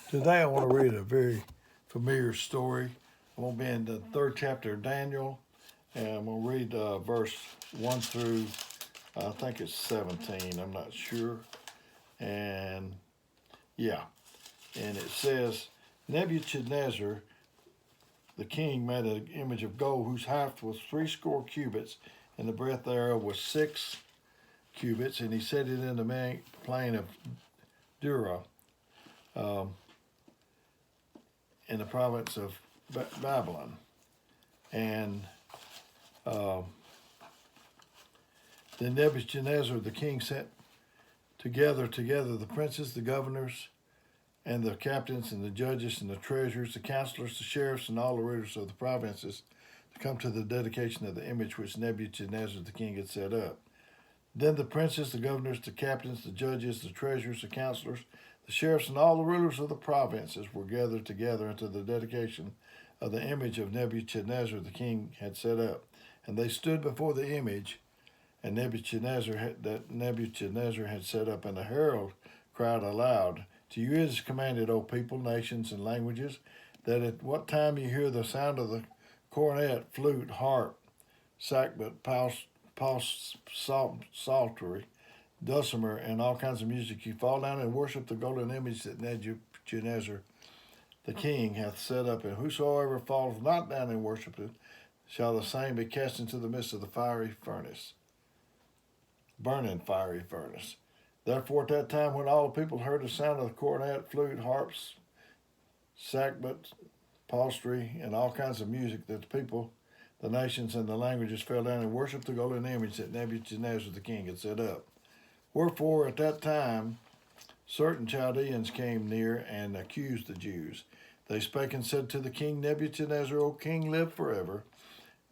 Today I want to read a very familiar story. I'm going to be in the third chapter of Daniel, and I'm going to read verse 1 through, I think it's 17, I'm not sure. And yeah, and it says, Nebuchadnezzar, the king, made an image of gold whose height was 60 cubits, and the breadth thereof was 6 cubits, and he set it in the plain of Dura. In the province of Babylon. And then Nebuchadnezzar the king sent together the princes, the governors, and the captains, and the judges, and the treasurers, the counsellors, the sheriffs, and all the rulers of the provinces to come to the dedication of the image which Nebuchadnezzar the king had set up. Then the princes, the governors, the captains, the judges, the treasurers, the counsellors, the sheriffs, and all the rulers of the provinces were gathered together unto the dedication of the image of Nebuchadnezzar the king had set up. And they stood before the image and Nebuchadnezzar had set up, and the herald cried aloud, To you is commanded, O people, nations, and languages, that at what time you hear the sound of the cornet, flute, harp, sackbut, psaltery, dulcimer, and all kinds of music, you fall down and worship the golden image that Nebuchadnezzar the king hath set up, and whosoever falleth not down and worshipeth, shall the same be cast into the midst of the fiery furnace, burning fiery furnace. Therefore at that time when all the people heard the sound of the cornet, flute, harps, sackbut, psaltery, and all kinds of music, that the people, the nations, and the languages fell down and worshipped the golden image that Nebuchadnezzar the king had set up. Wherefore at that time certain Chaldeans came near and accused the Jews. They spake and said to the king Nebuchadnezzar, O king, live forever.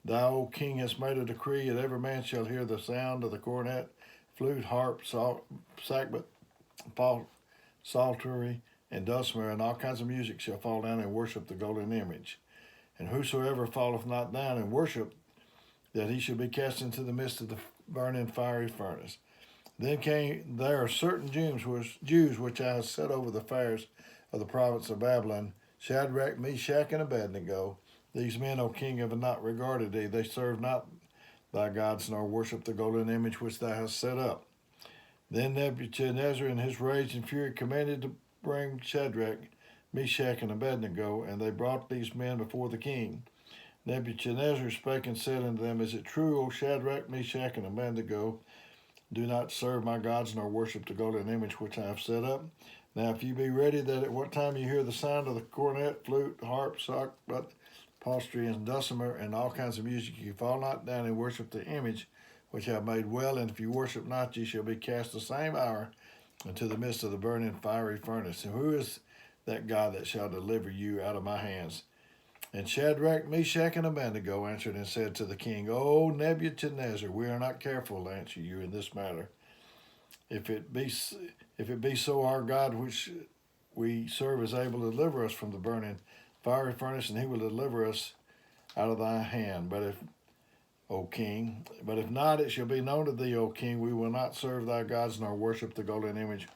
Thou, O king, hast made a decree that every man shall hear the sound of the cornet, flute, harp, sackbut, psaltery, and dulcimer, and all kinds of music shall fall down and worship the golden image. And whosoever falleth not down and worship, that he shall be cast into the midst of the burning fiery furnace. Then came there certain Jews which I have set over the fires of the province of Babylon, Shadrach, Meshach, and Abednego. These men, O king, have not regarded thee. They serve not thy gods, nor worship the golden image which thou hast set up. Then Nebuchadnezzar in his rage and fury commanded to bring Shadrach, Meshach, and Abednego, and they brought these men before the king. Nebuchadnezzar spake and said unto them, Is it true, O Shadrach, Meshach, and Abednego, do not serve my gods, nor worship the golden image which I have set up? Now if you be ready, that at what time you hear the sound of the cornet, flute, harp, sackbut, psaltery, and dulcimer, and all kinds of music, you fall not down and worship the image which I have made well, and if you worship not, ye shall be cast the same hour into the midst of the burning fiery furnace. And who is that God that shall deliver you out of my hands? And Shadrach, Meshach, and Abednego answered and said to the king, O Nebuchadnezzar, we are not careful to answer you in this matter. If it be so, our God which we serve is able to deliver us from the burning fiery furnace, and he will deliver us out of thy hand. But if not, it shall be known to thee, O king, we will not serve thy gods, nor worship the golden image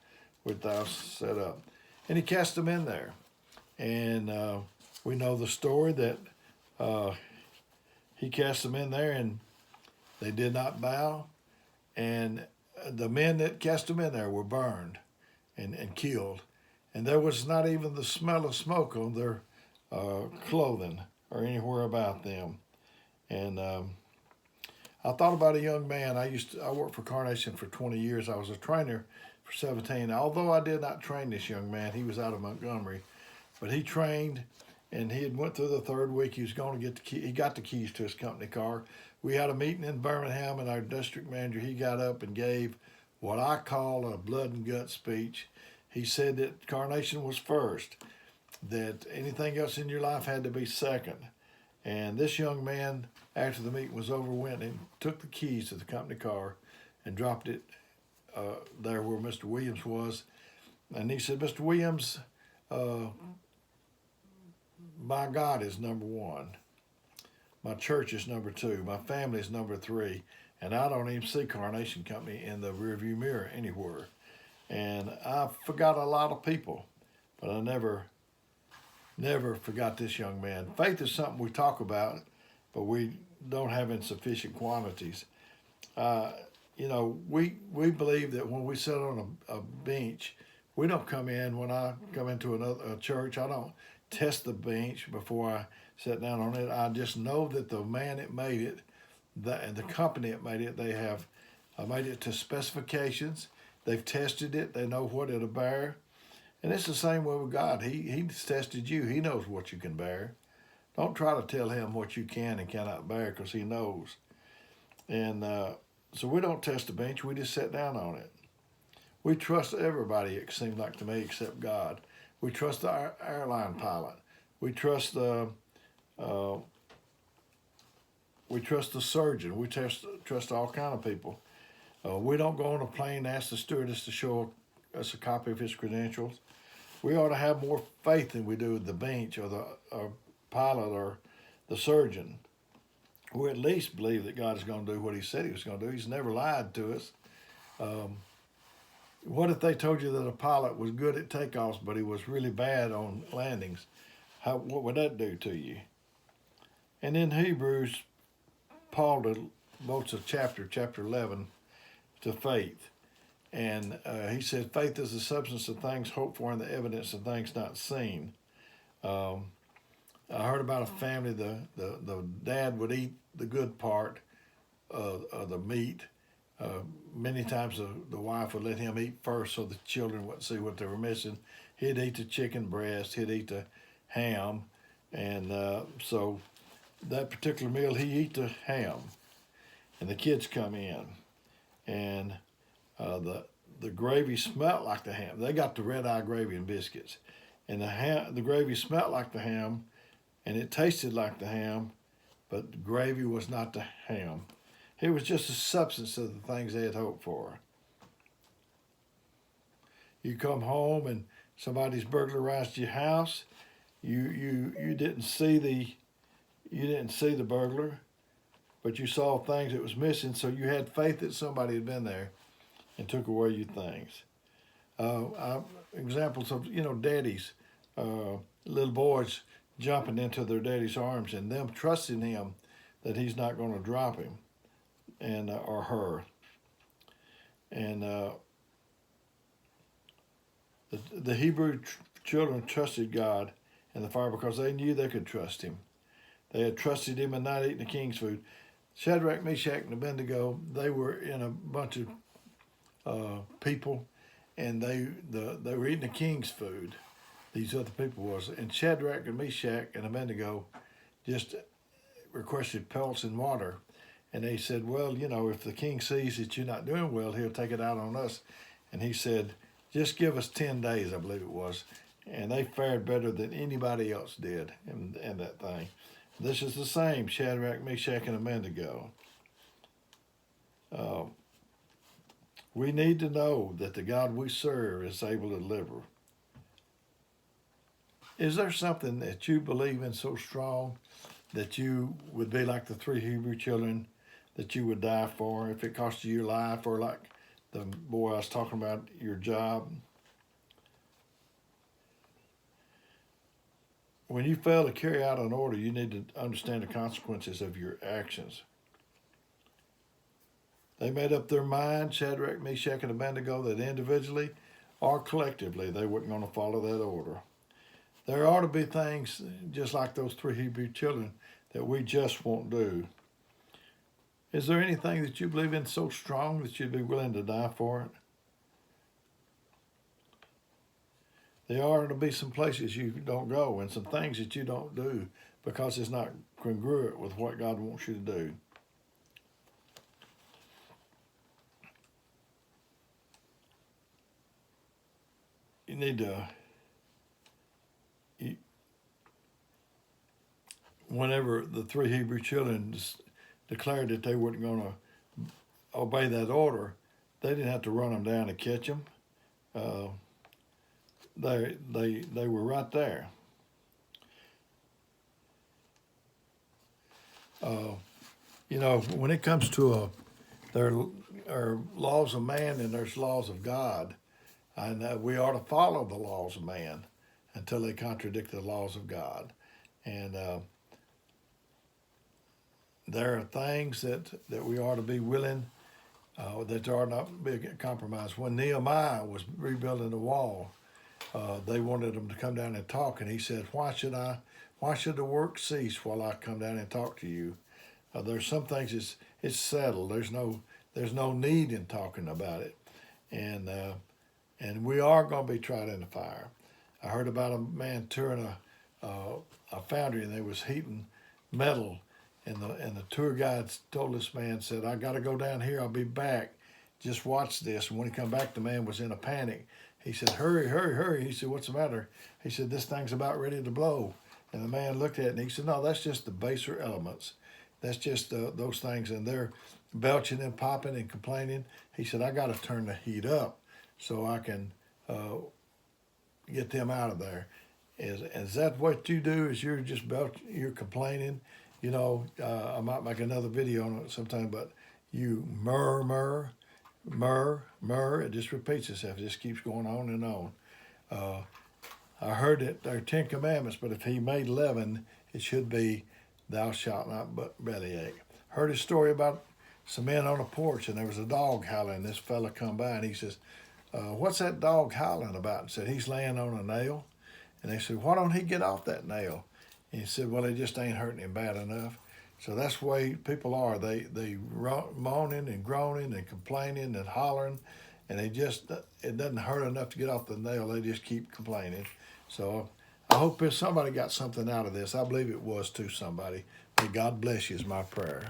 which thou hast set up. And he cast them in there. And we know the story that he cast them in there, and they did not bow. And the men that cast them in there were burned and killed. And there was not even the smell of smoke on their clothing or anywhere about them. And I thought about a young man. I worked for Carnation for 20 years. I was a trainer for 17. Although I did not train this young man, he was out of Montgomery, but he trained, and he had went through the third week. He was going to get the key. He got the keys to his company car. We had a meeting in Birmingham, and our district manager, he got up and gave what I call a blood and gut speech. He said that Carnation was first, that anything else in your life had to be second. And this young man, after the meeting was over, went and took the keys to the company car and dropped it there where Mr. Williams was. And he said, Mr. Williams, my God is number one. My church is number two. My family is number three. And I don't even see Carnation Company in the rearview mirror anywhere. And I forgot a lot of people but I never forgot this young man. Faith is something we talk about, but we don't have in sufficient quantities. We believe that when we sit on a bench, we don't come in. When I come into a church, I don't test the bench before I sit down on it. I just know that the man that made it, and the company that made it, they have made it to specifications. They've tested it. They know what it'll bear. And it's the same way with God. He's tested you. He knows what you can bear. Don't try to tell him what you can and cannot bear, because he knows. And so we don't test the bench. We just sit down on it. We trust everybody, it seems like to me, except God. We trust the airline pilot. We trust the surgeon. We trust all kind of people. We don't go on a plane and ask the stewardess to show us a copy of his credentials. We ought to have more faith than we do with the bench or the pilot or the surgeon. We at least believe that God is going to do what he said he was going to do. He's never lied to us. What if they told you that a pilot was good at takeoffs, but he was really bad on landings? What would that do to you? And in Hebrews, Paul devotes a chapter 11, to faith. And he said, faith is the substance of things hoped for and the evidence of things not seen. I heard about a family, the dad would eat the good part of the meat. Many times the wife would let him eat first so the children wouldn't see what they were missing. He'd eat the chicken breast, he'd eat the ham, and so that particular meal he eat the ham. And the kids come in, and the gravy smelled like the ham. They got the red-eye gravy and biscuits. And the gravy smelled like the ham, and it tasted like the ham, but the gravy was not the ham. It was just the substance of the things they had hoped for. You come home and somebody's burglarized your house. You didn't see the burglar, but you saw things that was missing, so you had faith that somebody had been there and took away your things. Examples of daddies, little boys jumping into their daddy's arms and them trusting him that he's not going to drop him and or her. And the Hebrew children trusted God and the fire because they knew they could trust him. They had trusted him in not eating the king's food. Shadrach, Meshach, and Abednego, they were in a bunch of people, and they were eating the king's food. These other people was. And Shadrach and Meshach and Abednego just requested pelts and water. And they said, well, if the king sees that you're not doing well, he'll take it out on us. And he said, just give us 10 days, I believe it was. And they fared better than anybody else did in that thing. This is the same, Shadrach, Meshach, and Abednego. We need to know that the God we serve is able to deliver. Is there something that you believe in so strong that you would be like the 3 Hebrew children, that you would die for if it cost you your life, or like the boy I was talking about, your job? When you fail to carry out an order, you need to understand the consequences of your actions. They made up their mind, Shadrach, Meshach, and Abednego, that individually or collectively they weren't going to follow that order. There ought to be things, just like those 3 Hebrew children, that we just won't do. Is there anything that you believe in so strong that you'd be willing to die for it? There ought to be some places you don't go and some things that you don't do because it's not congruent with what God wants you to do. You need to, whenever the 3 Hebrew children declared that they weren't going to obey that order, they didn't have to run them down to catch them. They were right there. When it comes to there are laws of man and there's laws of God, and we ought to follow the laws of man. until they contradict the laws of God. And there are things that we are to be willing, that are not big compromise. When Nehemiah was rebuilding the wall, they wanted him to come down and talk, and he said, why should the work cease while I come down and talk to you? There's some things it's settled. There's no need in talking about it. And we are going to be tried in the fire. I heard about a man touring a foundry, and they was heating metal, and the tour guide told this man, said, I got to go down here. I'll be back. Just watch this. And when he come back, the man was in a panic. He said, hurry, hurry, hurry. He said, what's the matter? He said, this thing's about ready to blow. And the man looked at it, and he said, no, that's just the baser elements. That's just those things, and they're belching and popping and complaining. He said, I got to turn the heat up so I can get them out of there. Is that what you do? Is you're just you're complaining? You know, I might make another video on it sometime, but you murmur. It just repeats itself. It just keeps going on and on. I heard that there are 10 commandments, but if he made 11, it should be, thou shalt not but bellyache. Heard a story about some men on a porch, and there was a dog howling. This fella come by, and he says, what's that dog howling about? And said, he's laying on a nail. And they said, why don't he get off that nail? And he said, well, it just ain't hurting him bad enough. So that's the way people are. They moaning and groaning and complaining and hollering, and it doesn't hurt enough to get off the nail. They just keep complaining. So I hope somebody got something out of this. I believe it was to somebody. May God bless you is my prayer.